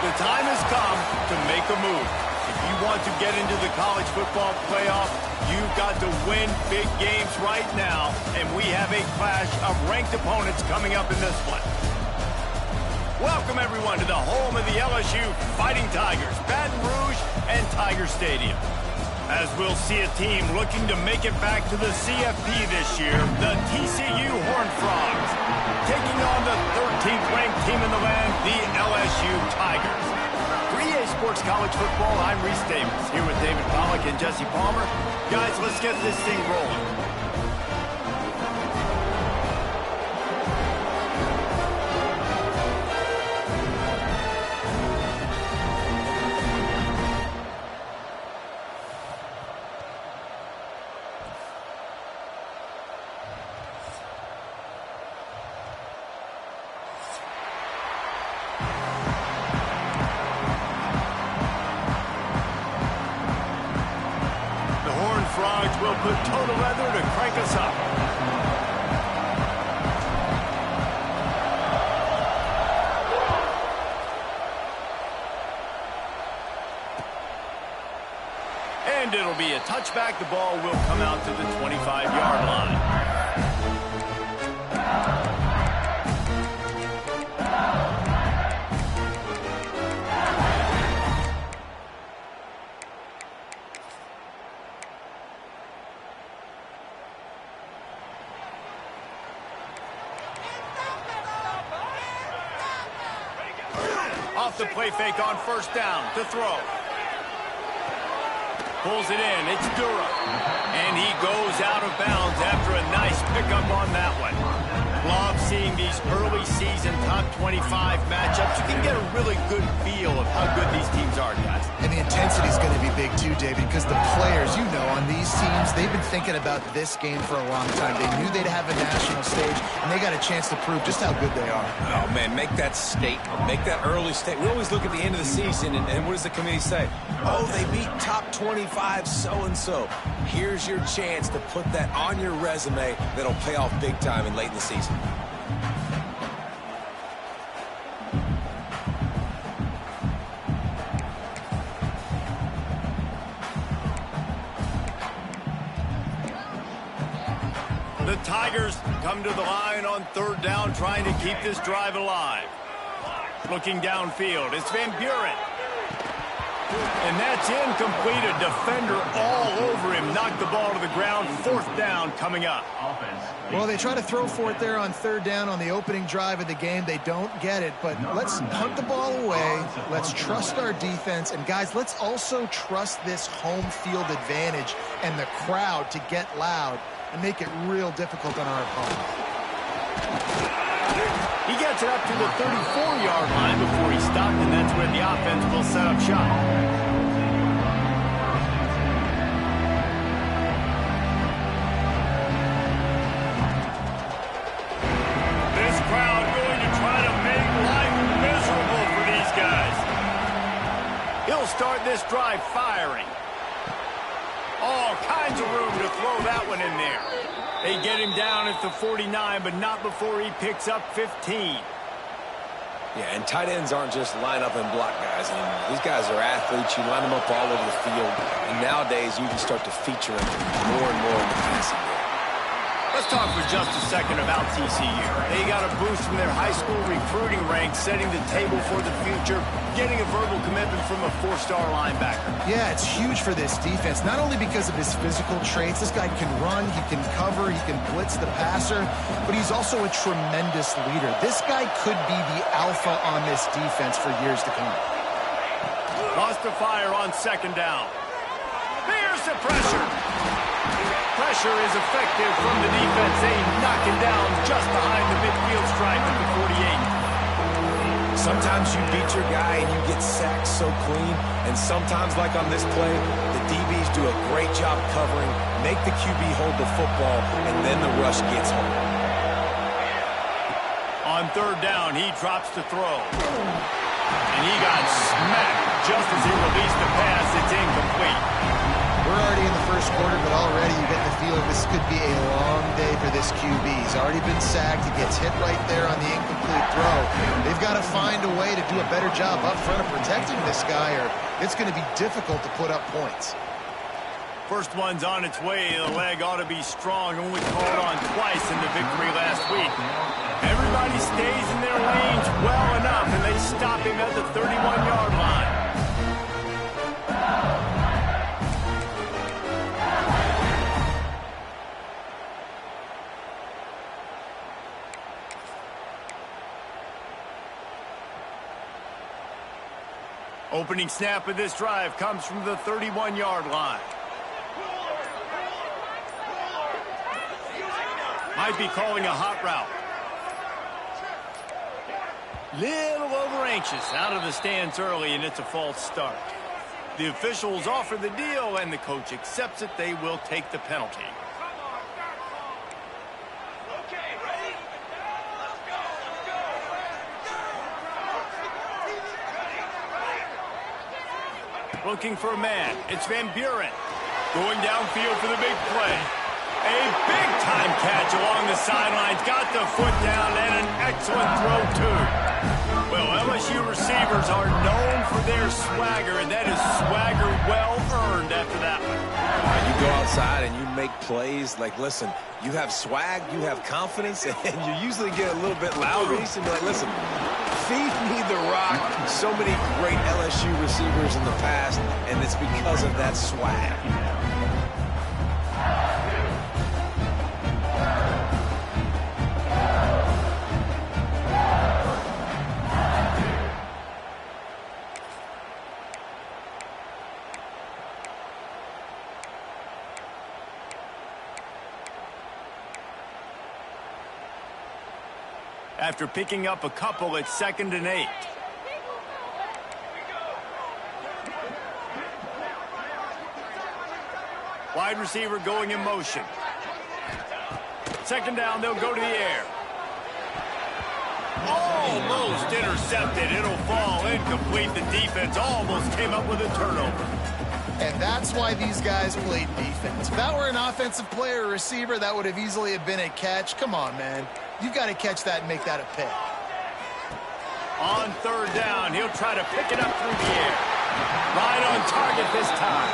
The time has come to make a move. If you want to get into the college football playoff, you've got to win big games right now, and we have a clash of ranked opponents coming up in this one. Welcome, everyone, to the home of the LSU Fighting Tigers, Baton Rouge and Tiger Stadium. As we'll see a team looking to make it back to the CFB this year, the TCU Horned Frogs, taking on the 13th ranked team in the land, the LSU Tigers. For EA Sports College Football, I'm Reese Davis, here with David Pollack and Jesse Palmer. Guys, let's get this thing rolling. Frogs will put total leather to crank us up. And it'll be a touchback. The ball will come out to the 25-yard line. Off the play fake on first down to throw. Pulls it in. It's Durham. And he goes out of bounds after a nice pickup on that one. Love seeing these early season top 25 matchups. You can get a really good feel of how good these teams are, guys. And the intensity is going to be big too, David, because the players, you know, on these teams, they've been thinking about this game for a long time. They knew they'd have a national stage, and they got a chance to prove just how good they are. Oh, man, make that statement. Make that early statement. We always look at the end of the season, and what does the committee say? Oh, they beat top 25 so-and-so. Here's your chance to put that on your resume that'll pay off big time and late in the season. The Tigers come to the line on third down, trying to keep this drive alive. Looking downfield, it's Van Buren. And that's incomplete. A defender all over him. Knocked the ball to the ground. Fourth down coming up. Well, they try to throw for it there on third down on the opening drive of the game. They don't get it, but let's punt the ball away. Let's trust our defense. And, guys, let's also trust this home field advantage and the crowd to get loud and make it real difficult on our opponent. He gets it up to the 34-yard line before he stopped, and that's where the offense will set up shop. This crowd going to try to make life miserable for these guys. He'll start this drive firing. All kinds of room to throw that one in there. They get him down at the 49, but not before he picks up 15. Yeah, and tight ends aren't just line up and block guys. I mean, these guys are athletes. You line them up all over the field. And nowadays, you can start to feature them more and more in the passing game. Let's talk for just a second about TCU. They got a boost from their high school recruiting ranks, setting the table for the future, getting a verbal commitment from a four-star linebacker. Yeah, it's huge for this defense, not only because of his physical traits. This guy can run, he can cover, he can blitz the passer, but he's also a tremendous leader. This guy could be the alpha on this defense for years to come. Lost the fire on second down. Here's the pressure. Pressure is effective from the defense. They knock him down just behind the midfield stripe at the 48. Sometimes you beat your guy and you get sacked so clean, and sometimes, like on this play, the DBs do a great job covering, make the QB hold the football, and then the rush gets home. On third down, he drops to throw. And he got smacked just as he released the pass. It's incomplete. We're already in the first quarter, but already you get the feeling this could be a long day for this QB. He's already been sacked. He gets hit right there on the incomplete throw. They've got to find a way to do a better job up front of protecting this guy, or it's going to be difficult to put up points. First one's on its way. The leg ought to be strong. Only called on twice in the victory last week. Everybody stays in their lanes well enough, and they stop him at the 31-yard line. Opening snap of this drive comes from the 31-yard line. Might be calling a hot route. Little over anxious out of the stands early, and it's a false start. The officials offer the deal, and the coach accepts it. They will take the penalty. Looking for a man. It's Van Buren. Going downfield for the big play. A big-time catch along the sidelines. Got the foot down and an excellent throw, too. Well, LSU receivers are known for their swagger, and that is swagger well-earned after that one. You go outside and you make plays. Like, listen, you have swag, you have confidence, and you usually get a little bit louder. You used to be like, listen, feed me the rock. So many great LSU receivers in the past, and it's because of that swag. After picking up a couple, it's 2nd and 8. Wide receiver going in motion. 2nd down, they'll go to the air. Almost intercepted. It'll fall incomplete. The defense almost came up with a turnover. And that's why these guys played defense. If that were an offensive player or receiver, that would have easily have been a catch. Come on, man. You've got to catch that and make that a pick. On 3rd down, he'll try to pick it up through the air. Right on target this time.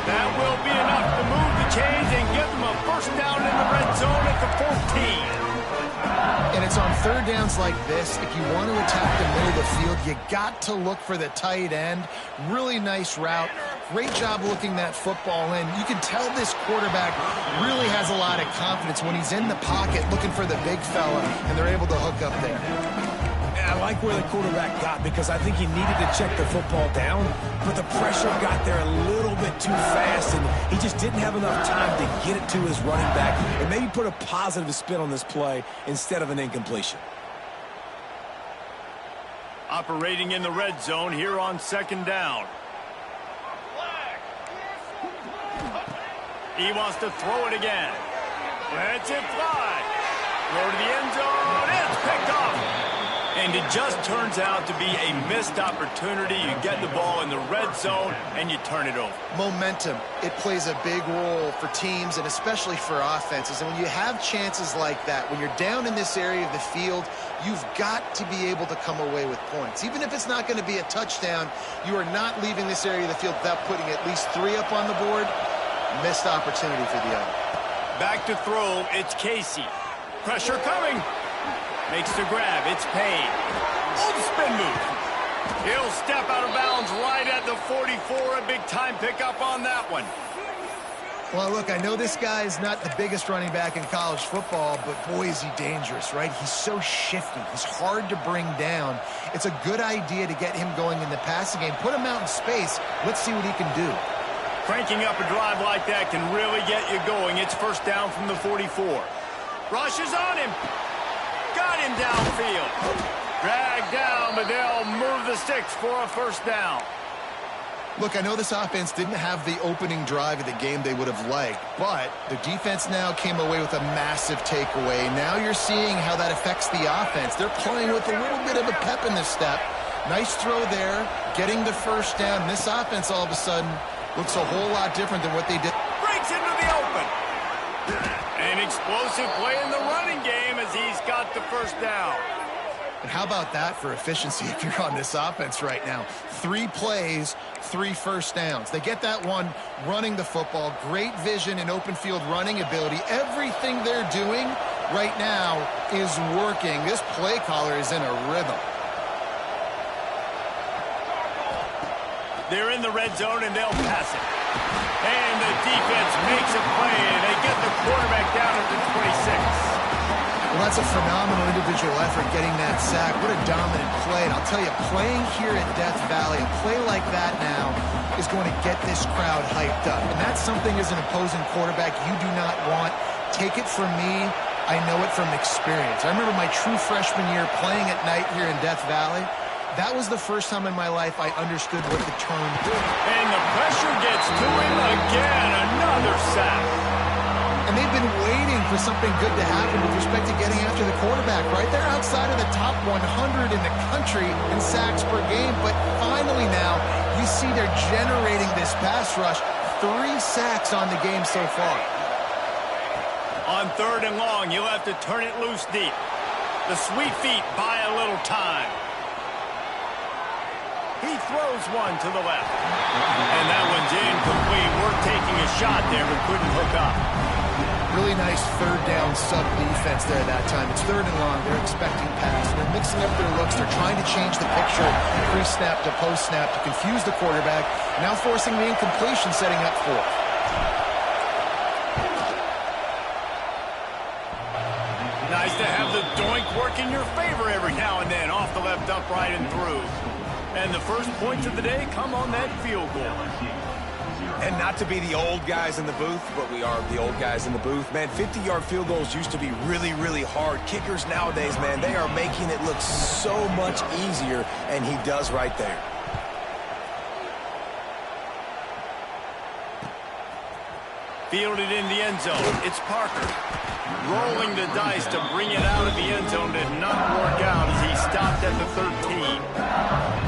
That will be enough to move the chains and give them a first down in the red zone at the 14. And it's on 3rd downs like this. If you want to attack the middle of the field, you got to look for the tight end. Really nice route. Great job looking that football in. You can tell this quarterback really has a lot of confidence when he's in the pocket looking for the big fella, and they're able to hook up there. I like where the quarterback got because I think he needed to check the football down, but the pressure got there a little bit too fast, and he just didn't have enough time to get it to his running back and maybe put a positive spin on this play instead of an incompletion. Operating in the red zone here on 2nd down. He wants to throw it again. Lets it fly. Throw to the end zone. It's picked off. And it just turns out to be a missed opportunity. You get the ball in the red zone, and you turn it over. Momentum. It plays a big role for teams and especially for offenses. And when you have chances like that, when you're down in this area of the field, you've got to be able to come away with points. Even if it's not going to be a touchdown, you are not leaving this area of the field without putting at least 3 up on the board. Missed opportunity for the other. Back to throw, it's Casey. Pressure coming. Makes the grab, it's Payne. Oh, the spin move. He'll step out of bounds right at the 44. A big-time pickup on that one. Well, look, I know this guy is not the biggest running back in college football, but boy, is he dangerous, right? He's so shifty. He's hard to bring down. It's a good idea to get him going in the passing game. Put him out in space. Let's see what he can do. Cranking up a drive like that can really get you going. It's 1st down from the 44. Rush is on him. Got him downfield. Dragged down, but they'll move the sticks for a 1st down. Look, I know this offense didn't have the opening drive of the game they would have liked, but the defense now came away with a massive takeaway. Now you're seeing how that affects the offense. They're playing with a little bit of a pep in the step. Nice throw there, getting the 1st down. This offense all of a sudden Looks a whole lot different than what they did. Breaks into the open. An explosive play in the running game as he's got the first down. And how about that for efficiency if you're on this offense right now? 3 plays, 3 first downs. They get that one running the football. Great vision and open field running ability. Everything they're doing right now is working. This play caller is in a rhythm. They're in the red zone and they'll pass it. And the defense makes a play and they get the quarterback down at the 26. Well, that's a phenomenal individual effort getting that sack. What a dominant play. And I'll tell you, playing here at Death Valley, a play like that now is going to get this crowd hyped up. And that's something as an opposing quarterback you do not want. Take it from me. I know it from experience. I remember my true freshman year playing at night here in Death Valley. That was the first time in my life I understood what the term did. And the pressure gets to him again. Another sack. And they've been waiting for something good to happen with respect to getting after the quarterback, right? They're outside of the top 100 in the country in sacks per game, but finally now you see they're generating this pass rush. 3 sacks on the game so far. On 3rd and long, you'll have to turn it loose deep. The sweet feet buy a little time. He throws one to the left. And that one's incomplete. We're taking a shot there, but couldn't hook up. Really nice 3rd down sub defense there that time. It's 3rd and long. They're expecting pass. They're mixing up their looks. They're trying to change the picture pre-snap to post-snap to confuse the quarterback. Now forcing the incompletion, setting up 4th. Nice to have the doink work in your favor every now and then. Off the left upright and through. And the first points of the day come on that field goal. And not to be the old guys in the booth, but we are the old guys in the booth. Man, 50-yard field goals used to be really, really hard. Kickers nowadays, man, they are making it look so much easier, and he does right there. Fielded in the end zone. It's Parker. Rolling the dice to bring it out of the end zone did not work out as he stopped at the 13.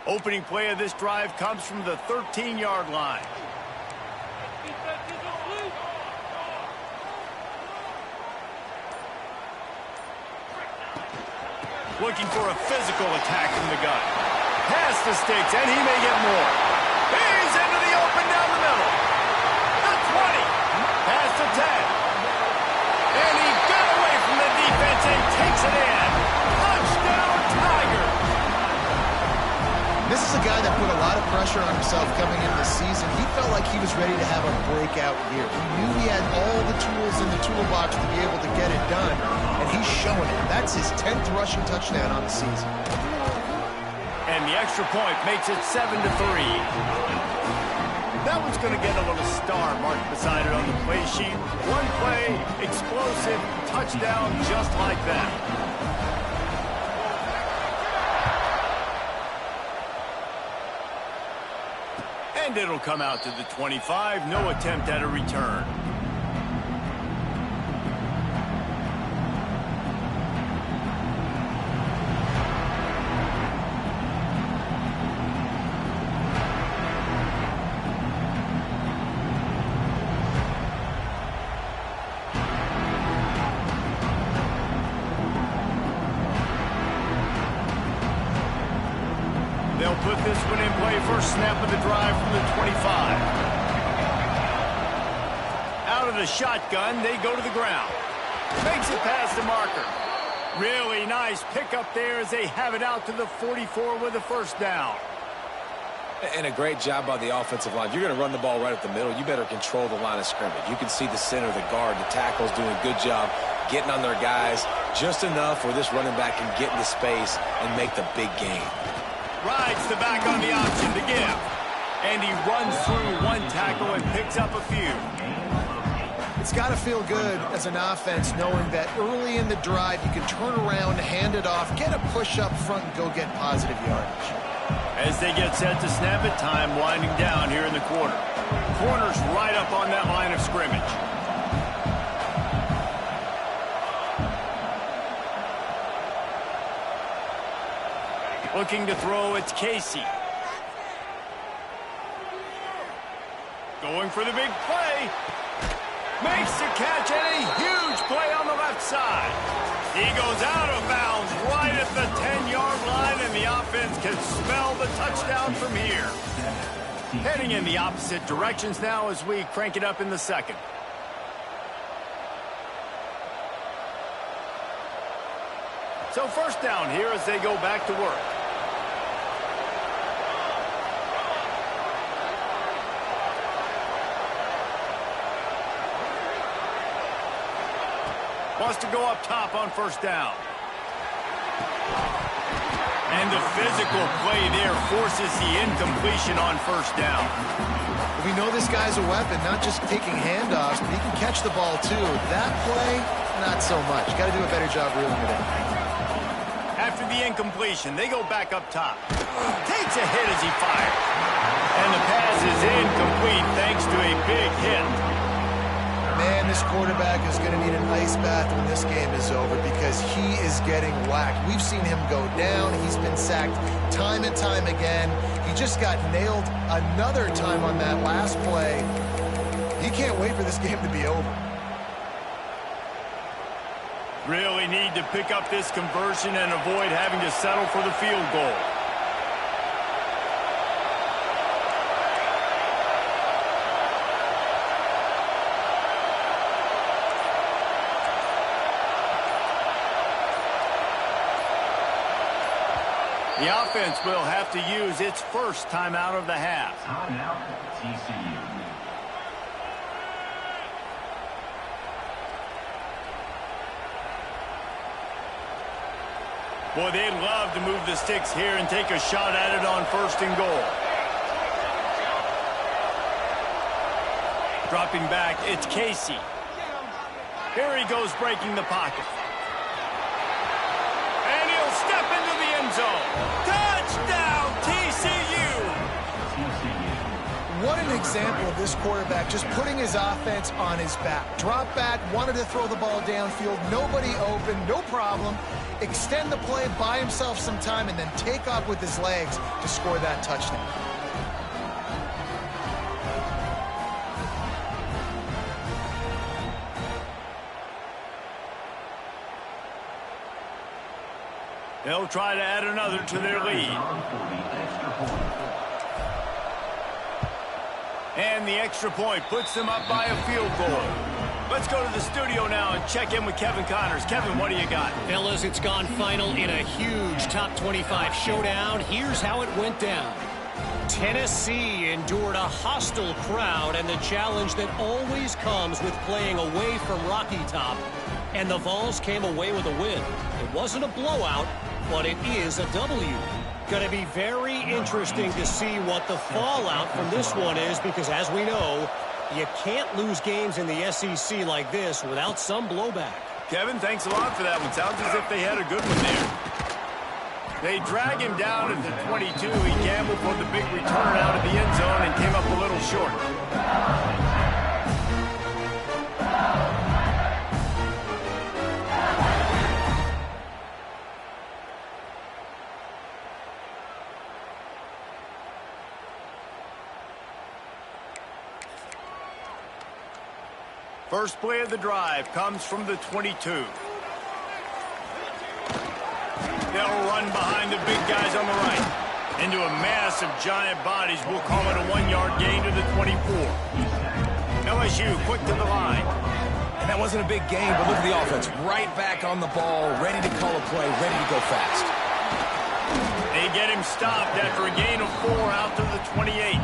Opening play of this drive comes from the 13-yard line. Looking for a physical attack from the gun. Past the sticks, and he may get more. He's into the open down the middle. The 20. Past the 10. And he got away from the defense and takes it in. Touchdown, Tiger. This is a guy that put a lot of pressure on himself coming into the season. He felt like he was ready to have a breakout year. He knew he had all the tools in the toolbox to be able to get it done, and he's showing it. That's his 10th rushing touchdown on the season. And the extra point makes it 7-3. That one's going to get a little star marked beside it on the play sheet. One play, explosive, touchdown just like that. And it'll come out to the 25. No attempt at a return. They'll put this one in play. First snap of the drive from the 25. Out of the shotgun, they go to the ground. Makes it past the marker. Really nice pickup there as they have it out to the 44 with a first down. And a great job by the offensive line. You're going to run the ball right up the middle. You better control the line of scrimmage. You can see the center, the guard, the tackles doing a good job getting on their guys just enough where this running back can get into space and make the big game. Rides the back on the option to give. And he runs through one tackle and picks up a few. It's got to feel good as an offense knowing that early in the drive you can turn around, hand it off, get a push up front, and go get positive yardage. As they get set to snap it, time winding down here in the quarter. Corners right up on that line of scrimmage. Looking to throw, it's Casey. Going for the big play. Makes the catch, and a huge play on the left side. He goes out of bounds right at the 10-yard line, and the offense can smell the touchdown from here. Heading in the opposite directions now as we crank it up in the second. So first down here as they go back to work. Wants to go up top on first down. And the physical play there forces the incompletion on first down. We know this guy's a weapon, not just taking handoffs, but he can catch the ball too. That play, not so much. Got to do a better job reeling it in. After the incompletion, they go back up top. Takes a hit as he fires. And the pass is incomplete thanks to a big hit. Man, this quarterback is going to need an ice bath when this game is over because he is getting whacked. We've seen him go down. He's been sacked time and time again. He just got nailed another time on that last play. He can't wait for this game to be over. Really need to pick up this conversion and avoid having to settle for the field goal. The offense will have to use its first timeout of the half. Timeout, TCU. Boy, they'd love to move the sticks here and take a shot at it on first and goal. Dropping back, it's Casey. Here he goes breaking the pocket. And he'll step into the end zone. Touchdown, TCU! What an example of this quarterback just putting his offense on his back. Drop back, wanted to throw the ball downfield, nobody open, no problem. Extend the play, buy himself some time, and then take off with his legs to score that touchdown. They'll try to add another to their lead. And the extra point puts them up by a field goal. Let's go to the studio now and check in with Kevin Connors. Kevin, what do you got? Fellas, it's gone final in a huge top 25 showdown. Here's how it went down. Tennessee endured a hostile crowd and the challenge that always comes with playing away from Rocky Top. And the Vols came away with a win. It wasn't a blowout, but it is a W. Going to be very interesting to see what the fallout from this one is because, as we know, you can't lose games in the SEC like this without some blowback. Kevin, thanks a lot for that one. Sounds as if they had a good one there. They drag him down at the 22. He gambled for the big return out of the end zone and came up a little short. First play of the drive comes from the 22. They'll run behind the big guys on the right. Into a mass of giant bodies. We'll call it a 1-yard gain to the 24. LSU quick to the line. And that wasn't a big gain, but look at the offense. Right back on the ball, ready to call a play, ready to go fast. They get him stopped after a gain of 4 out to the 28.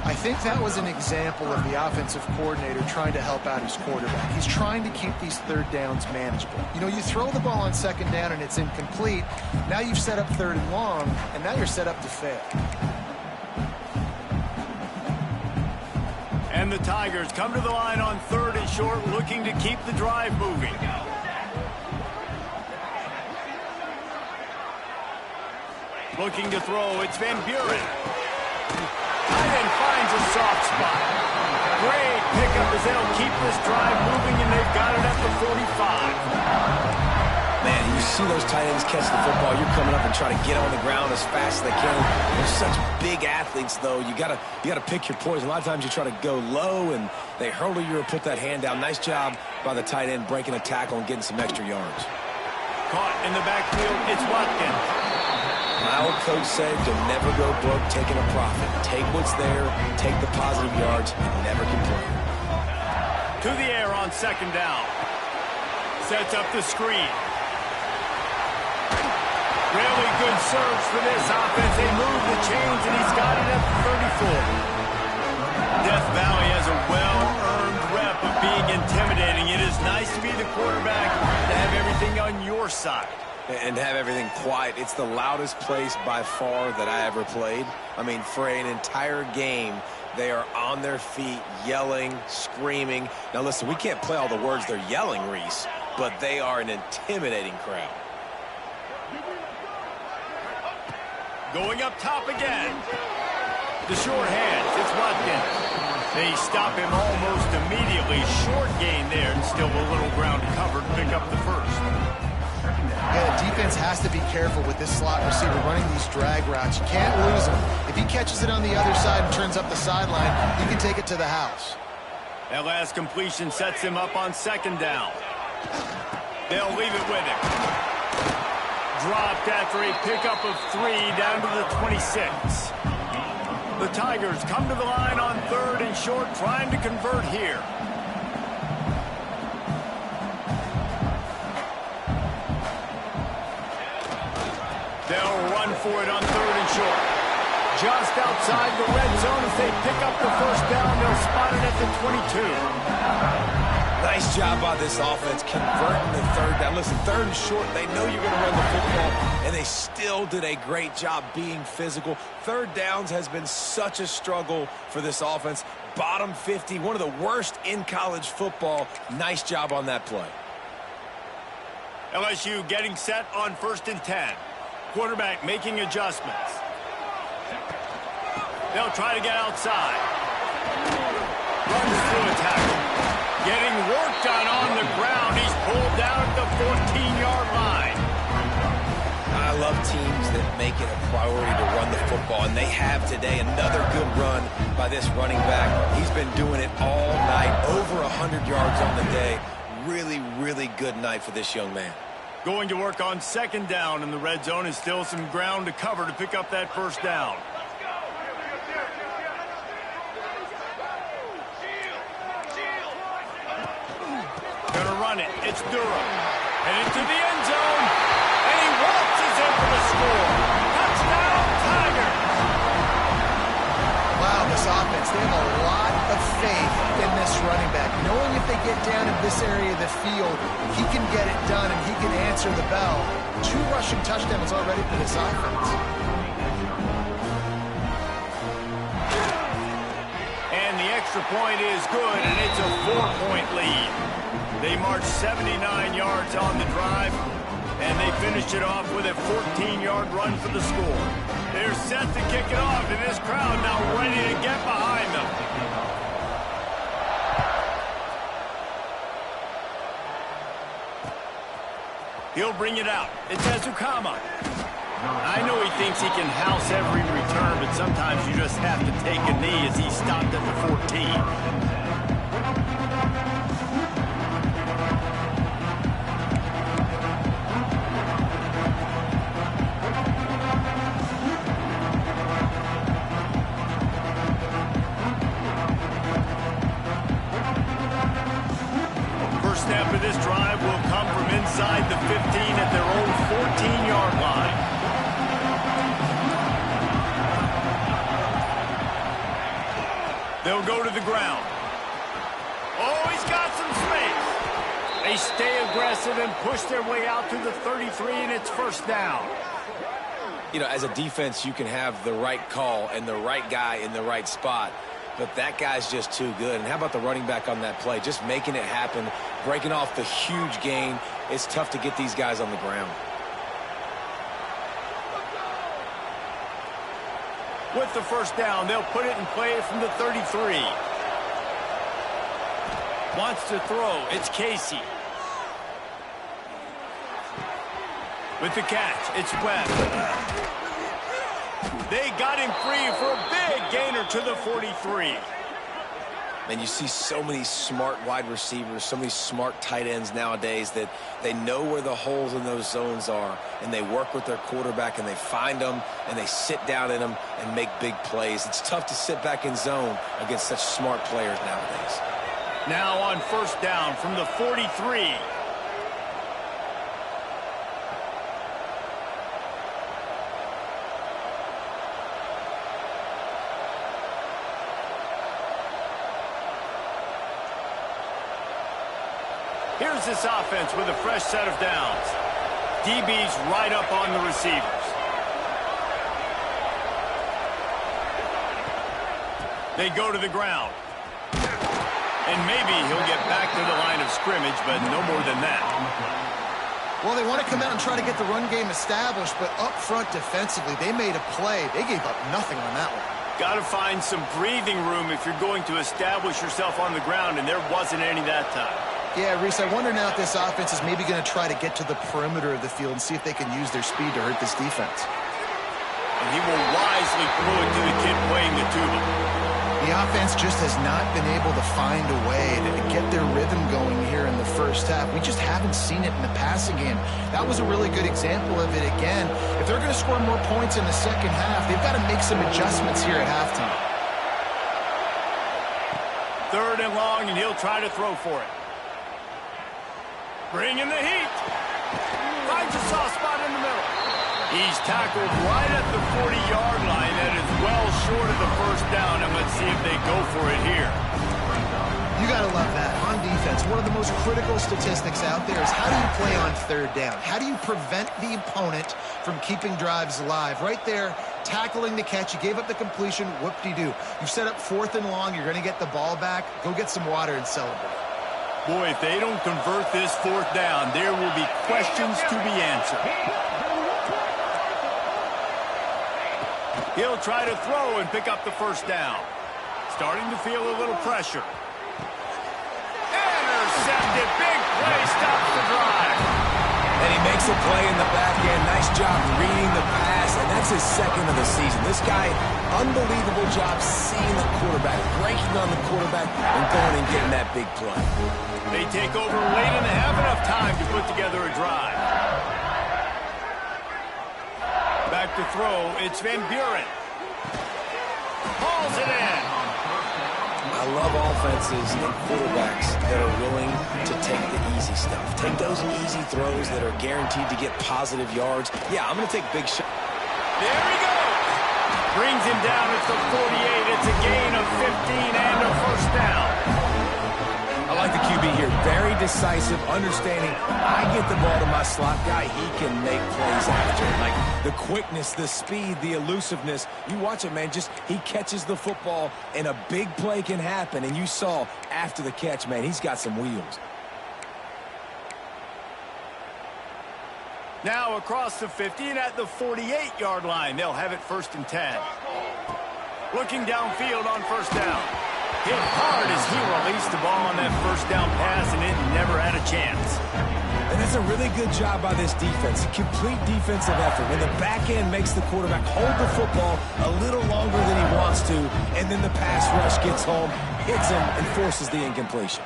I think that was an example of the offensive coordinator trying to help out his quarterback. He's trying to keep these third downs manageable. You know, you throw the ball on second down and it's incomplete. Now you've set up third and long, and now you're set up to fail. And the Tigers come to the line on third and short, looking to keep the drive moving. Looking to throw, it's Van Buren. Tight end finds a soft spot. Great pickup as they'll keep this drive moving, and they've got it at the 45. Man, you see those tight ends catch the football, you're coming up and trying to get on the ground as fast as they can. They're such big athletes, though. You gotta pick your poison. A lot of times you try to go low, and they hurdle you or put that hand down. Nice job by the tight end breaking a tackle and getting some extra yards. Caught in the backfield, it's Watkins. My old coach said you'll never go broke taking a profit. Take what's there, take the positive yards, and never complain. To the air on second down. Sets up the screen. Really good surge for this offense. They move the chains, and he's got it at the 34. Death Valley has a well-earned rep of being intimidating. It is nice to be the quarterback, to have everything on your side. And have everything quiet. It's the loudest place by far that I ever played. I mean, for an entire game, they are on their feet, yelling, screaming. Now, listen, we can't play all the words they're yelling, Reese, but they are an intimidating crowd. Going up top again. The short hands, it's Watkins. They stop him almost immediately. Short gain there, and still a little ground covered. Pick up the first. Yeah, the defense has to be careful with this slot receiver running these drag routes. You can't lose him. If he catches it on the other side and turns up the sideline, he can take it to the house. That last completion sets him up on second down. They'll leave it with him. Dropped after a pickup of 3 down to the 26. The Tigers come to the line on third and short, trying to convert here. They'll run for it on third and short. Just outside the red zone as they pick up the first down. They'll spot it at the 22. Nice job by this offense converting the third down. Listen, third and short, they know you're going to run the football, and they still did a great job being physical. Third downs has been such a struggle for this offense. Bottom 50, one of the worst in college football. Nice job on that play. LSU getting set on 1st and 10. Quarterback making adjustments. They'll try to get outside. Runs through a tackle. Getting work done on the ground. He's pulled down at the 14-yard line. I love teams that make it a priority to run the football, and they have today. Another good run by this running back. He's been doing it all night, over 100 yards on the day. Really, really good night for this young man. Going to work on second down in the red zone, is still some ground to cover to pick up that first down. Gonna run it. It's Durham. Headed to the end zone. And he waltzes in for the score. Touchdown, Tigers. Wow, this offense, they have a lot of faith in this running back. Knowing if they get down in this area of the field, he can get it done and he can answer the bell. 2 rushing touchdowns already for this offense. And the extra point is good, and it's a 4-point lead. They marched 79 yards on the drive, and they finished it off with a 14-yard run for the score. They're set to kick it off, and this crowd now ready to get behind them. He'll bring it out. It's Ezukama. I know he thinks he can house every return, but sometimes you just have to take a knee as he stopped at the 14. Snap of this drive will come from inside the 15 at their own 14-yard line. They'll go to the ground. Oh, he's got some space. They stay aggressive and push their way out to the 33, and it's first down. You know, as a defense, you can have the right call and the right guy in the right spot. But that guy's just too good. And how about the running back on that play? Just making it happen, breaking off the huge gain. It's tough to get these guys on the ground. With the first down, they'll put it and play it from the 33. Wants to throw. It's Casey. With the catch, it's Webb. They got him free for a big gainer to the 43. And you see so many smart wide receivers, so many smart tight ends nowadays that they know where the holes in those zones are, and they work with their quarterback, and they find them, and they sit down in them and make big plays. It's tough to sit back in zone against such smart players nowadays. Now on first down from the 43. Here's this offense with a fresh set of downs. DB's right up on the receivers. They go to the ground. And maybe he'll get back to the line of scrimmage, but no more than that. Well, they want to come out and try to get the run game established, but up front defensively, they made a play. They gave up nothing on that one. Got to find some breathing room if you're going to establish yourself on the ground, and there wasn't any that time. Yeah, Reese, I wonder now if this offense is maybe going to try to get to the perimeter of the field and see if they can use their speed to hurt this defense. And he will wisely throw it to the kid playing the tuba. The offense just has not been able to find a way to get their rhythm going here in the first half. We just haven't seen it in the passing game. That was a really good example of it again. If they're going to score more points in the second half, they've got to make some adjustments here at halftime. 3rd and long, and he'll try to throw for it. Bring in the heat. Finds a soft spot in the middle. He's tackled right at the 40-yard line. That is well short of the first down, and let's see if they go for it here. You got to love that. On defense, one of the most critical statistics out there is how do you play on 3rd down? How do you prevent the opponent from keeping drives alive? Right there, tackling the catch. You gave up the completion. Whoop-de-doo. You've set up 4th and long. You're going to get the ball back. Go get some water and celebrate. Boy, if they don't convert this 4th down, there will be questions to be answered. He'll try to throw and pick up the first down. Starting to feel a little pressure. Intercepted. Big play. Stops the drive. And he makes a play in the back end. Nice job reading the pass, and that's his 2nd of the season. This guy, unbelievable job seeing the quarterback, breaking on the quarterback, and going and getting that big play. They take over late and they have enough time to put together a drive. Back to throw, it's Van Buren. Hauls it in. I love offenses and quarterbacks that are willing to take the easy stuff. Take those easy throws that are guaranteed to get positive yards. Yeah, I'm going to take big shots. There he goes. Brings him down at the 48. It's a gain of 15 and a first down. I like the QB here. Very decisive, understanding I get the ball to my slot guy. He can make plays after it. Like the quickness, the speed, the elusiveness. You watch it, man. Just he catches the football and a big play can happen. And you saw after the catch, man, he's got some wheels. Now across the 50 and at the 48-yard line. They'll have it 1st and 10. Looking downfield on first down. Hit hard as he released the ball on that first down pass, and it never had a chance. And that's a really good job by this defense. Complete defensive effort. When the back end makes the quarterback hold the football a little longer than he wants to, and then the pass rush gets home, hits him, and forces the incompletion.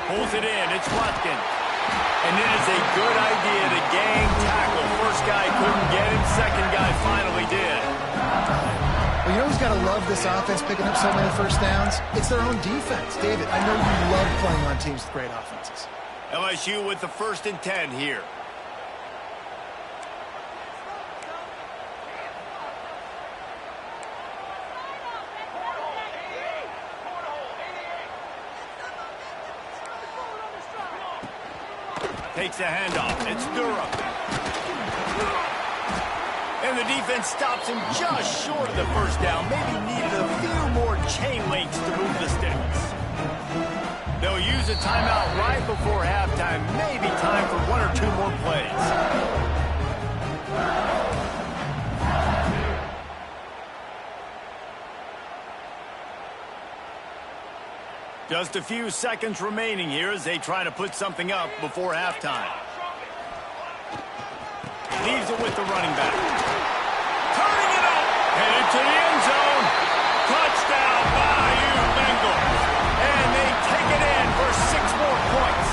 Pulls it in. It's Watkins. And it is a good idea to gang tackle. First guy couldn't get him. Second guy finally did. Well, you know who's got to love this offense picking up so many first downs? It's their own defense. David, I know you love playing on teams with great offenses. LSU with the 1st and 10 here. Takes a handoff. It's Durham. And the defense stops him just short of the first down. Maybe needed a few more chain links to move the sticks. They'll use a timeout right before halftime. Maybe time for 1 or 2 more plays. Just a few seconds remaining here as they try to put something up before halftime. Leaves it with the running back. Turning it up. Headed to the end zone. Touchdown, Bayou Bengals. And they take it in for 6 more points.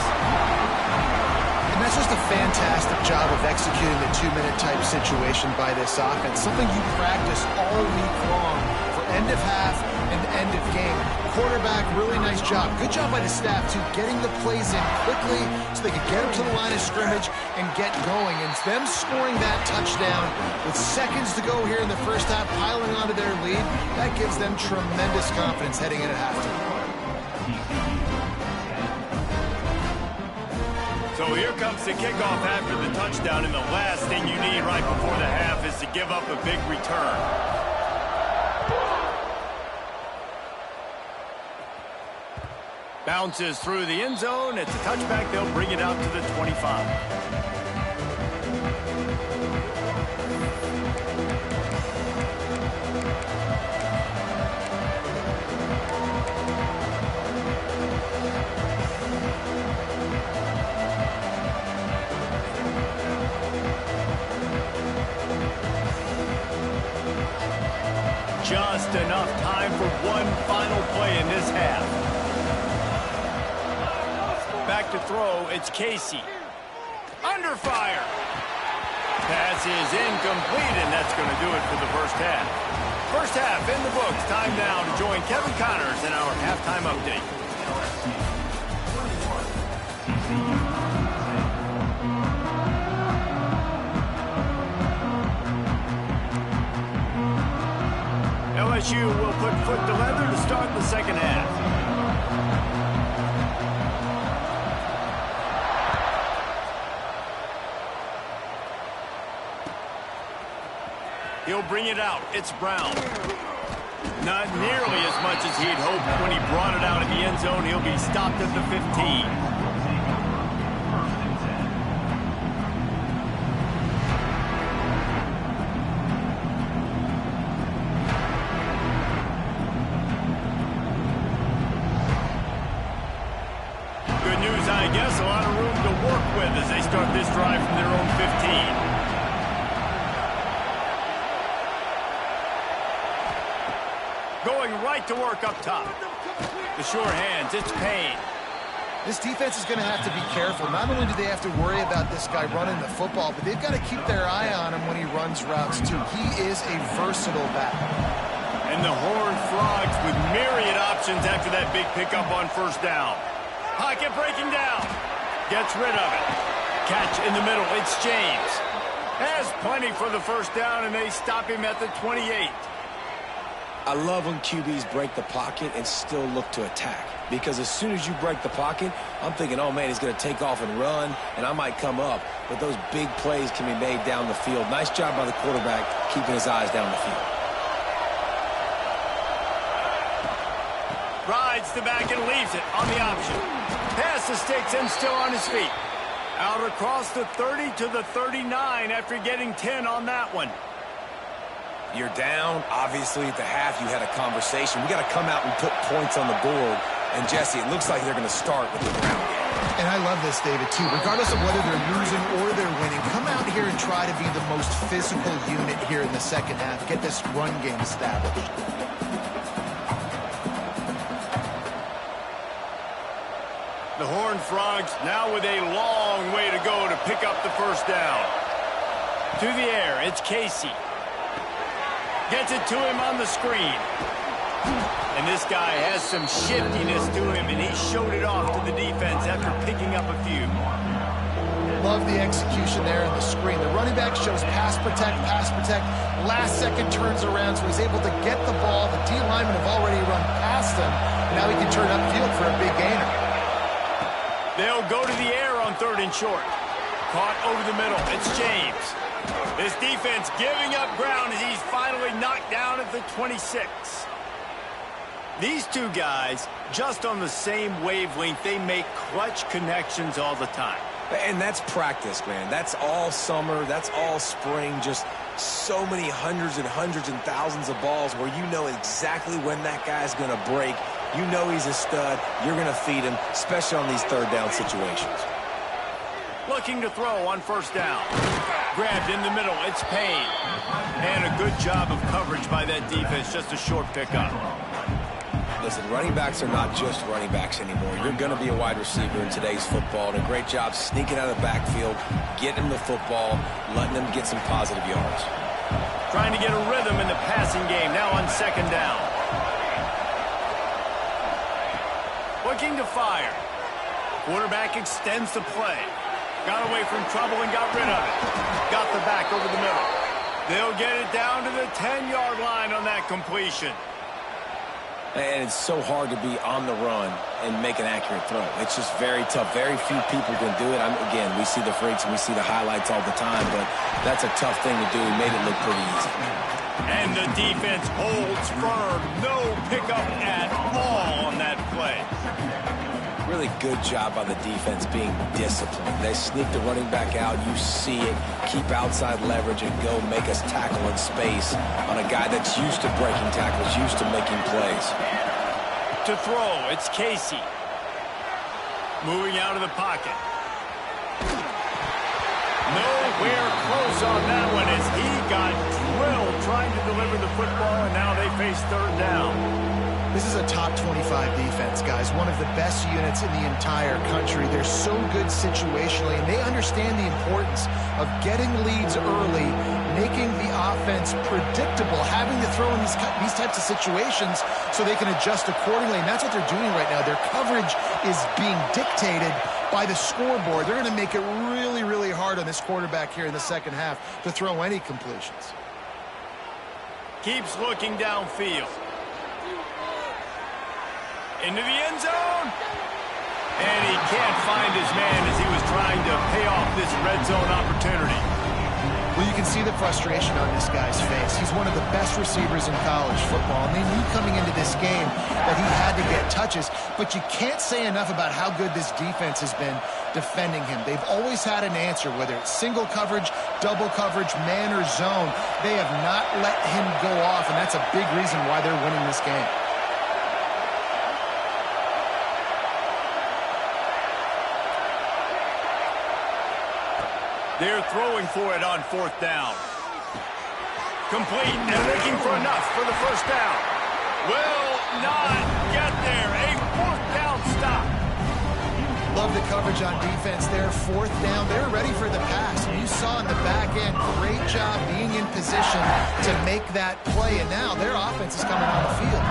And that's just a fantastic job of executing the 2-minute type situation by this offense. Something you practice all week long for end of half and end of game. Quarterback, really nice job. Good job by the staff, too, getting the plays in quickly so they could get them to the line of scrimmage and get going. And them scoring that touchdown with seconds to go here in the first half, piling onto their lead, that gives them tremendous confidence heading into halftime. So here comes the kickoff after the touchdown, and the last thing you need right before the half is to give up a big return. Bounces through the end zone. It's a touchback. They'll bring it out to the 25. Just enough time for one final play in this half. Back to throw, it's Casey. Under fire. Pass is incomplete, and that's going to do it for the first half. First half in the books. Time now to join Kevin Connors in our halftime update. LSU will put foot to leather to start the second half. He'll bring it out. It's Brown. Not nearly as much as he'd hoped when he brought it out in the end zone. He'll be stopped at the 15. I guess a lot of room to work with as they start this drive from their own 15. Going right to work up top. The sure hands, it's Payne. This defense is going to have to be careful. Not only do they have to worry about this guy running the football, but they've got to keep their eye on him when he runs routes, too. He is a versatile back. And the Horned Frogs with myriad options after that big pickup on first down. Pocket breaking down. Gets rid of it. Catch in the middle. It's James. Has plenty for the first down, and they stop him at the 28. I love when QBs break the pocket and still look to attack. Because as soon as you break the pocket, I'm thinking, oh, man, he's going to take off and run, and I might come up. But those big plays can be made down the field. Nice job by the quarterback keeping his eyes down the field. Rides the back and leaves it on the option. Pass the sticks and still on his feet. Out across the 30 to the 39 after getting 10 on that one. You're down. Obviously, at the half, you had a conversation. We got to come out and put points on the board. And, Jesse, it looks like they're going to start with the ground game. And I love this, David, too. Regardless of whether they're losing or they're winning, come out here and try to be the most physical unit here in the second half. Get this run game established. The Horned Frogs now with a long way to go to pick up the first down. To the air, it's Casey. Gets it to him on the screen. And this guy has some shiftiness to him, and he showed it off to the defense after picking up a few. Love the execution there on the screen. The running back shows pass protect, pass protect. Last second turns around, so he's able to get the ball. The D linemen have already run past him. Now he can turn upfield for a big gainer. They'll go to the air on 3rd and short. Caught over the middle. It's James. This defense giving up ground as he's finally knocked down at the 26. These two guys, just on the same wavelength, they make clutch connections all the time. And that's practice, man. That's all summer. That's all spring. Just so many hundreds and thousands of balls where you know exactly when that guy's going to break You know he's a stud. You're going to feed him, especially on these third down situations. Looking to throw on first down. Grabbed in the middle. It's Payne. And a good job of coverage by that defense. Just a short pickup. Listen, running backs are not just running backs anymore. You're going to be a wide receiver in today's football. And a great job sneaking out of the backfield, getting them the football, letting them get some positive yards. Trying to get a rhythm in the passing game. Now on second down. Looking to fire. Quarterback extends the play. Got away from trouble and got rid of it. Got the back over the middle. They'll get it down to the 10-yard line on that completion. And it's so hard to be on the run and make an accurate throw. It's just very tough. Very few people can do it. Again, we see the freaks and we see the highlights all the time, but that's a tough thing to do. He made it look pretty easy. And the defense holds firm. No pickup at all on that play. Really good job by the defense being disciplined. They sneak the running back out. You see it. Keep outside leverage and go make us tackle in space on a guy that's used to breaking tackles, used to making plays. To throw, it's Casey. Moving out of the pocket. Nowhere close on that one as he got drilled trying to deliver the football, and now they face third down. This is a top 25 defense, guys. One of the best units in the entire country. They're so good situationally, and they understand the importance of getting leads early, making the offense predictable, having to throw in these types of situations so they can adjust accordingly. And that's what they're doing right now. Their coverage is being dictated by the scoreboard. They're going to make it really, really hard on this quarterback here in the second half to throw any completions. Keeps looking downfield. Into the end zone. And he can't find his man as he was trying to pay off this red zone opportunity. Well, you can see the frustration on this guy's face. He's one of the best receivers in college football, and they knew coming into this game that he had to get touches, but you can't say enough about how good this defense has been defending him. They've always had an answer, whether it's single coverage, double coverage, man, or zone. They have not let him go off, and that's a big reason why they're winning this game. They're throwing for it on fourth down. Complete and looking for enough for the first down. Will not get there. A fourth down stop. Love the coverage on defense there. Fourth down. They're ready for the pass. You saw in the back end, great job being in position to make that play. And now their offense is coming on the field.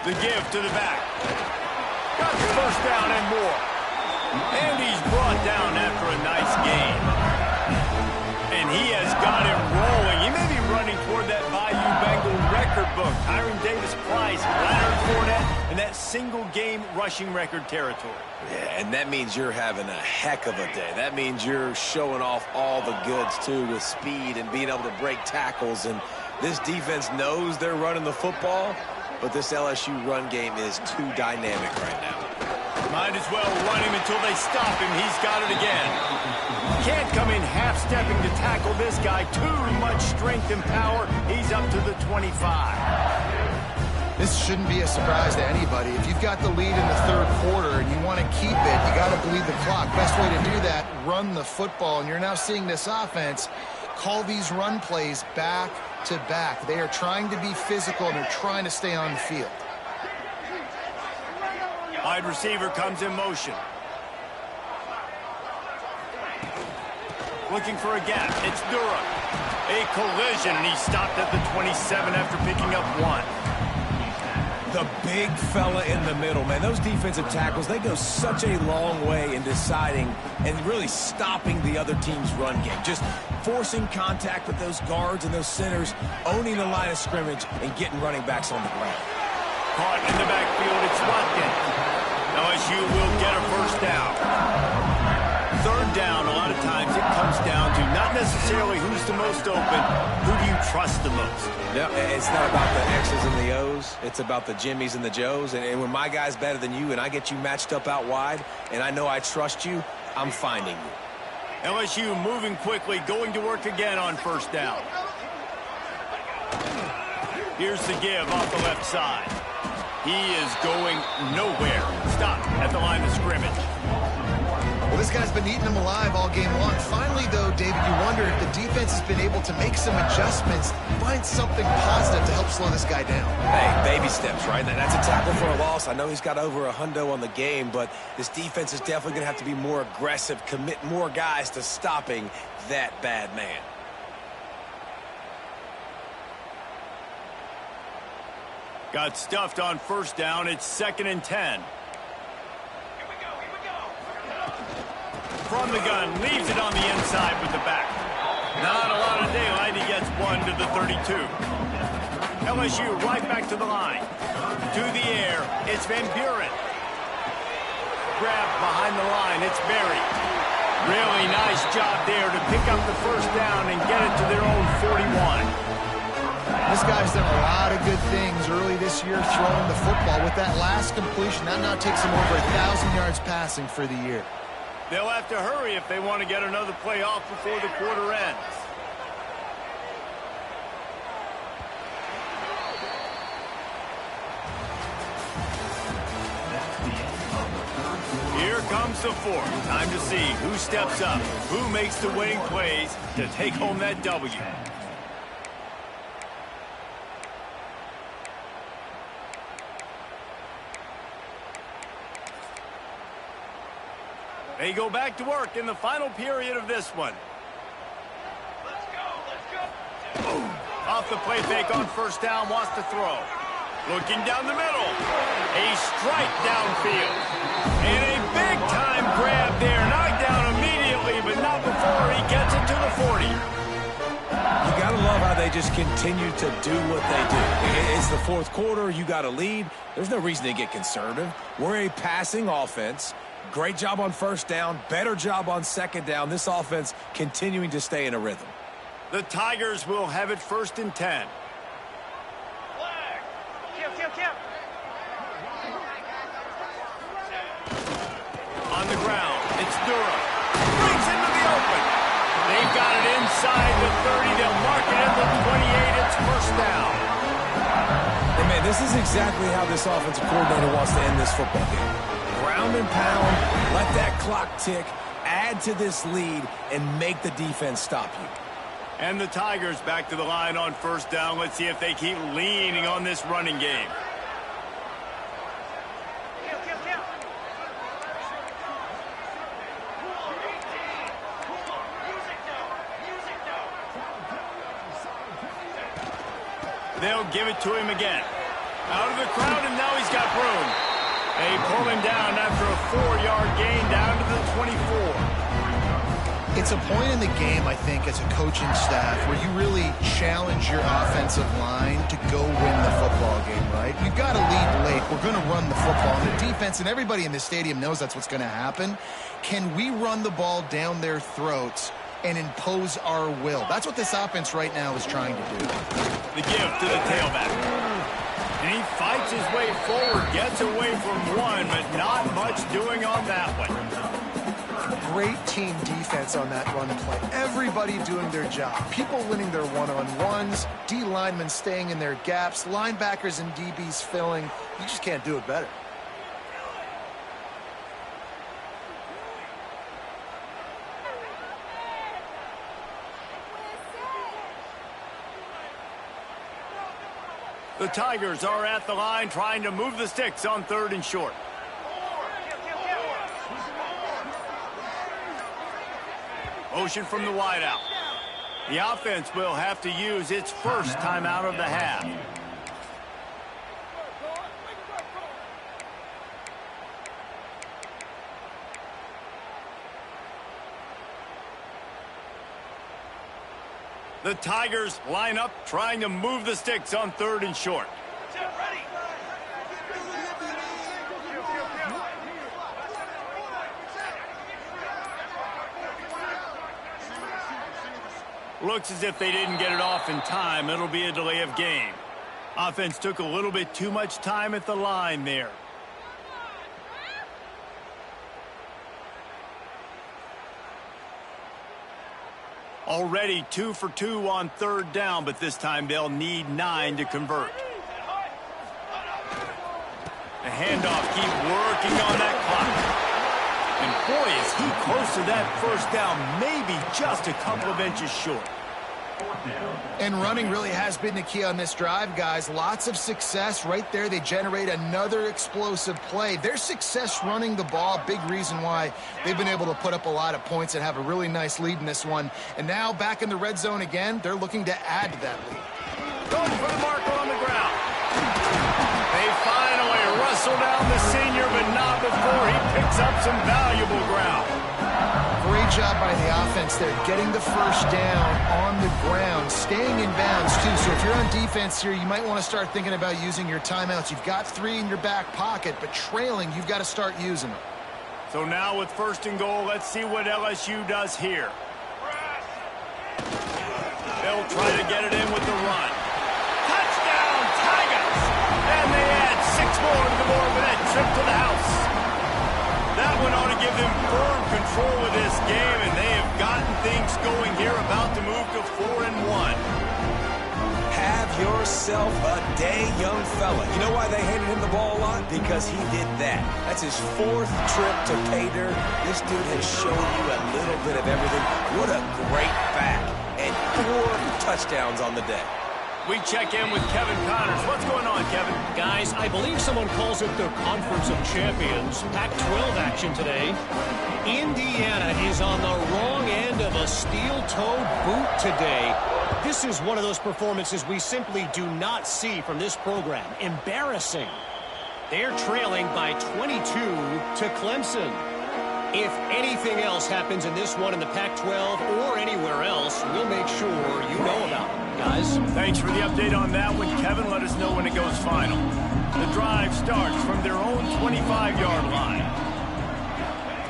The give to the back. Got the first down and more. And he's brought down after a nice gain. And he has got it rolling. He may be running toward that Bayou Bengal record book. Tyron Davis-Price, Leonard Fournette, and that single-game rushing record territory. Yeah, and that means you're having a heck of a day. That means you're showing off all the goods, too, with speed and being able to break tackles. And this defense knows they're running the football, but this LSU run game is too dynamic right now. Might as well run him until they stop him. He's got it again. Can't come in half-stepping to tackle this guy. Too much strength and power. He's up to the 25. This shouldn't be a surprise to anybody. If you've got the lead in the third quarter and you want to keep it, you got to bleed the clock. Best way to do that, run the football. And you're now seeing this offense call these run plays back to back. They are trying to be physical, and they're trying to stay on the field. Wide receiver comes in motion. Looking for a gap. It's Durham. A collision, and he stopped at the 27 after picking up one. The big fella in the middle, man. Those defensive tackles, they go such a long way in deciding and really stopping the other team's run game. Just forcing contact with those guards and those centers, owning the line of scrimmage, and getting running backs on the ground. Caught in the backfield, it's Watkins. LSU will get a first down. Third down, a lot of times it comes down to not necessarily who's the most open, who do you trust the most? No, it's not about the X's and the O's. It's about the Jimmys and the Joes. And when my guy's better than you and I get you matched up out wide and I know I trust you, I'm finding you. LSU moving quickly, going to work again on first down. Here's the give off the left side. He is going nowhere. Stop at the line of scrimmage. Well, this guy's been eating them alive all game long. Finally, though, David, you wonder if the defense has been able to make some adjustments, find something positive to help slow this guy down. Hey, baby steps, right? That's a tackle for a loss. I know he's got over a hundo on the game, but this defense is definitely going to have to be more aggressive, commit more guys to stopping that bad man. Got stuffed on first down. It's 2nd and 10. From the gun, leaves it on the inside with the back. Not a lot of daylight. He gets one to the 32. LSU right back to the line. To the air, it's Van Buren. Grab behind the line, it's Berry. Really nice job there to pick up the first down and get it to their own 41. This guy's done a lot of good things early this year throwing the football. With that last completion, that now takes him over 1,000 yards passing for the year. They'll have to hurry if they want to get another play off before the quarter ends. Here comes the fourth. Time to see who steps up, who makes the winning plays to take home that W. They go back to work in the final period of this one. Let's go. Boom. Off the play fake on first down, wants to throw. Looking down the middle. A strike downfield. And a big-time grab there. Knocked down immediately, but not before he gets it to the 40. You got to love how they just continue to do what they do. It's the fourth quarter. You got a lead. There's no reason to get conservative. We're a passing offense. Great job on first down, better job on second down. This offense continuing to stay in a rhythm. The Tigers will have it 1st and 10. On the ground, it's Durham. Brings into the open. They've got it inside the 30. They'll mark it at the 28. It's first down. And man, this is exactly how this offensive coordinator wants to end this football game. Ground and pound, let that clock tick, add to this lead, and make the defense stop you. And the Tigers back to the line on first down. Let's see if they keep leaning on this running game. They'll give it to him again. Out of the crowd, and now he's got room. They pull him down after a 4-yard gain down to the 24. It's a point in the game, I think, as a coaching staff where you really challenge your offensive line to go win the football game, right? You've got to lead late. We're going to run the football. And the defense and everybody in the stadium knows that's what's going to happen. Can we run the ball down their throats and impose our will? That's what this offense right now is trying to do. The give to the tailback. And he fights his way forward, gets away from one, but not much doing on that one. Great team defense on that run play. Everybody doing their job. People winning their one-on-ones, D linemen staying in their gaps, linebackers and DBs filling. You just can't do it better. The Tigers are at the line trying to move the sticks on 3rd and short. Motion from the wideout. The offense will have to use its first timeout of the half. The Tigers line up trying to move the sticks on 3rd and short. Looks as if they didn't get it off in time. It'll be a delay of game. Offense took a little bit too much time at the line there. Already 2 for 2 on third down, but this time they'll need 9 to convert. The handoff, keep working on that clock. And boy, is he close to that first down, maybe just a couple of inches short. And running really has been the key on this drive, guys. Lots of success right there. They generate another explosive play. Their success running the ball, big reason why they've been able to put up a lot of points and have a really nice lead in this one. And now back in the red zone again, they're looking to add to that lead. Going for the marker on the ground. They finally wrestle down the senior, but not before he picks up some valuable ground. Great job by the offense there, getting the first down on the ground, staying in bounds, too. So if you're on defense here, you might want to start thinking about using your timeouts. You've got 3 in your back pocket, but trailing, you've got to start using them. So now with first and goal, let's see what LSU does here. They'll try to get it in with the run. Touchdown, Tigers! And they add 6 more to the board with that trip to the house. That one ought to give them firm control of this game, and they have gotten things going here, about to move to 4-1. Have yourself a day, young fella. You know why they handed him the ball a lot? Because he did that. That's his 4th trip to pay dirt. This dude has shown you a little bit of everything. What a great back. And 4 touchdowns on the day. We check in with Kevin Connors. What's going on, Kevin? Guys, I believe someone calls it the Conference of Champions. Pac-12 action today. Indiana is on the wrong end of a steel-toed boot today. This is one of those performances we simply do not see from this program. Embarrassing. They're trailing by 22 to Clemson. If anything else happens in this one in the Pac-12 or anywhere else, we'll make sure you know about it, guys. Thanks for the update on that one, Kevin. Let us know when it goes final. The drive starts from their own 25-yard line.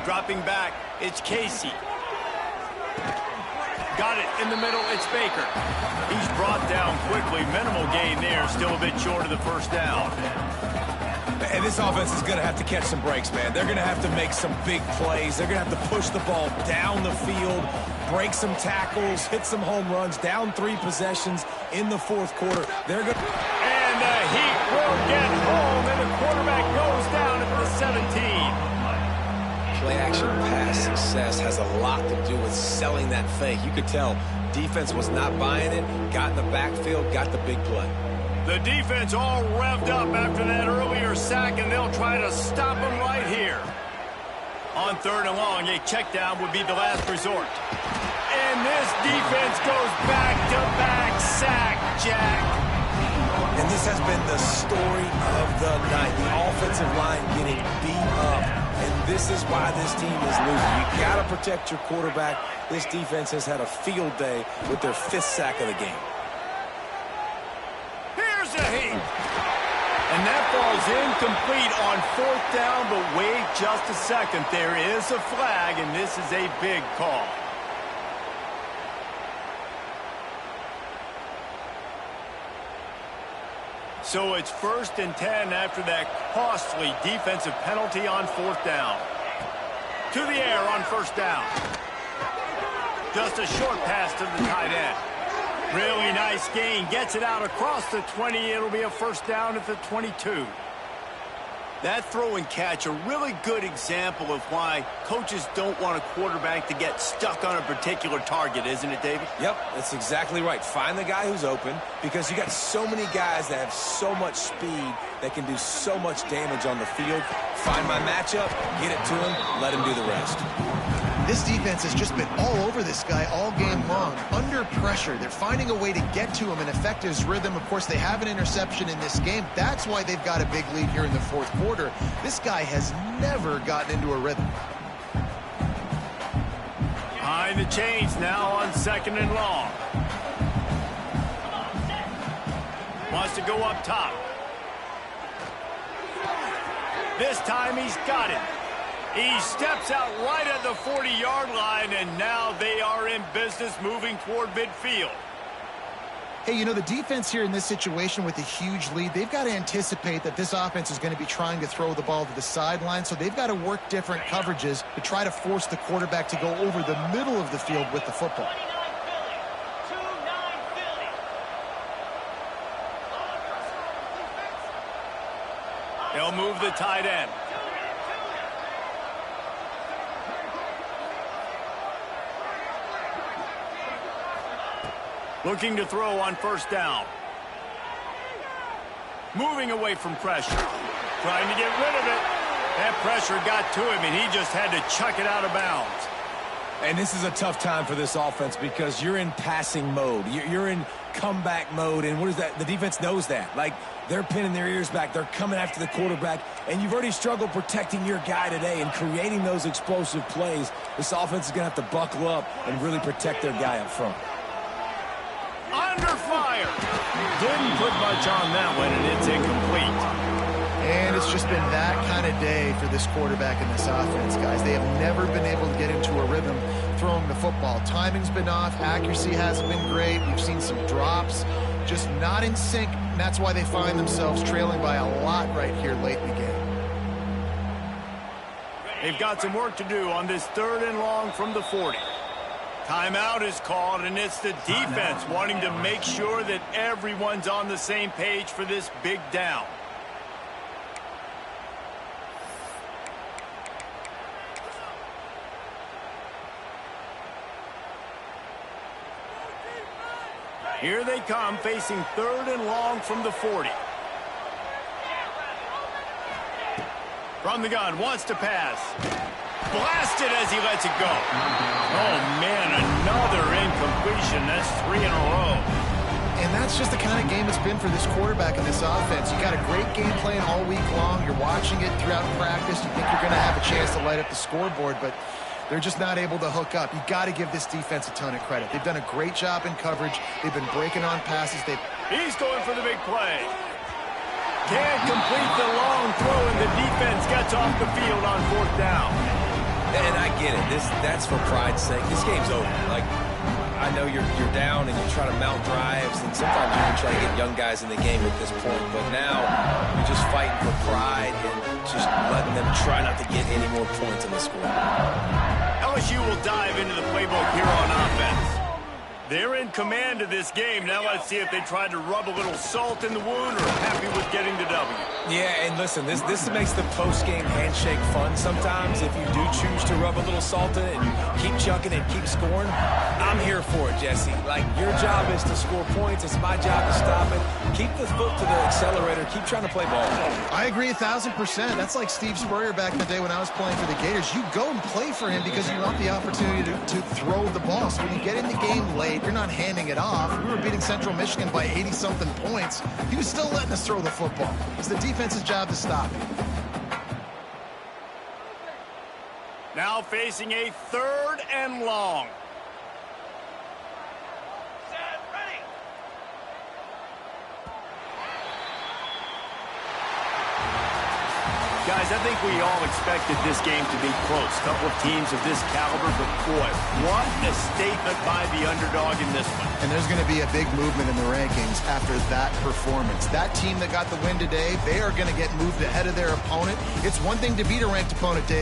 Dropping back, it's Casey. Got it in the middle, it's Baker. He's brought down quickly. Minimal gain there, still a bit short of the first down. And this offense is going to have to catch some breaks, man. They're going to have to make some big plays. They're going to have to push the ball down the field, break some tackles, hit some home runs, down 3 possessions in the 4th quarter. They're going to... And the Heat will get home, and the quarterback goes down at the 17. Play-action pass success has a lot to do with selling that fake. You could tell defense was not buying it, got in the backfield, got the big play. The defense all revved up after that earlier sack, and they'll try to stop him right here. On 3rd and long, a check down would be the last resort. And this defense goes back-to-back sack, Jack. And this has been the story of the night. The offensive line getting beat up. And this is why this team is losing. You got to protect your quarterback. This defense has had a field day with their 5th sack of the game. Here's the Heat. And that ball's incomplete on 4th down, but wait just a second. There is a flag, and this is a big call. So it's 1st and 10 after that costly defensive penalty on 4th down. To the air on 1st down. Just a short pass to the tight end. Really nice gain. Gets it out across the 20. It'll be a 1st down at the 22. That throw and catch, a really good example of why coaches don't want a quarterback to get stuck on a particular target, isn't it, David? Yep, that's exactly right. Find the guy who's open, because you got so many guys that have so much speed that can do so much damage on the field. Find my matchup, get it to him, let him do the rest. This defense has just been all over this guy all game long. Under pressure, they're finding a way to get to him and affect his rhythm. Of course, they have an interception in this game. That's why they've got a big lead here in the 4th quarter. This guy has never gotten into a rhythm. Behind the chains now on 2nd and long. Wants to go up top. This time he's got it. He steps out right at the 40-yard line, and now they are in business moving toward midfield. Hey, you know, the defense here in this situation with a huge lead, they've got to anticipate that this offense is going to be trying to throw the ball to the sideline, so they've got to work different coverages to try to force the quarterback to go over the middle of the field with the football. they'll move the tight end. Looking to throw on first down. Moving away from pressure. Trying to get rid of it. That pressure got to him, and he just had to chuck it out of bounds. And this is a tough time for this offense because you're in passing mode. You're in comeback mode, and what is that? The defense knows that. Like, they're pinning their ears back. They're coming after the quarterback, and you've already struggled protecting your guy today and creating those explosive plays. This offense is going to have to buckle up and really protect their guy up front. Under fire. Didn't put much on that one, and it's incomplete. And it's just been that kind of day for this quarterback and this offense, guys. They have never been able to get into a rhythm throwing the football. Timing's been off. Accuracy hasn't been great. We've seen some drops. Just not in sync, and that's why they find themselves trailing by a lot right here late in the game. They've got some work to do on this 3rd and long from the 40. Timeout is called, and it's the defense wanting to make sure that everyone's on the same page for this big down. Here they come, facing 3rd and long from the 40. From the gun, wants to pass. Blasted as he lets it go. Oh, man, another incompletion. That's 3 in a row. And that's just the kind of game it's been for this quarterback and this offense. You got a great game plan all week long. You're watching it throughout practice. You think you're going to have a chance to light up the scoreboard, but they're just not able to hook up. You got to give this defense a ton of credit. They've done a great job in coverage. They've been breaking on passes. He's going for the big play. Can't complete the long throw, and the defense gets off the field on 4th down. And I get it. That's for pride's sake. This game's over. Like, I know you're down and you try to mount drives, and sometimes you can try to get young guys in the game at this point. But now you're just fighting for pride and just letting them try not to get any more points on the score. LSU will dive into the playbook here on offense. They're in command of this game. Now let's see if they try to rub a little salt in the wound or happy with getting the W. Yeah, and listen, this makes the post-game handshake fun sometimes. If you do choose to rub a little salt in it and you keep chucking and keep scoring, I'm here for it, Jesse. Like, your job is to score points. It's my job to stop it. Keep the foot to the accelerator. Keep trying to play ball. I agree 1,000%. That's like Steve Spurrier back in the day when I was playing for the Gators. You go and play for him because you want the opportunity to throw the ball. So when you get in the game late, you're not handing it off. We were beating Central Michigan by 80-something points. He was still letting us throw the football. It's the defense's job to stop it. Now facing a 3rd and long. Guys, I think we all expected this game to be close. A couple of teams of this caliber, but boy, what a statement by the underdog in this one. And there's going to be a big movement in the rankings after that performance. That team that got the win today, they are going to get moved ahead of their opponent. It's one thing to beat a ranked opponent, Dave.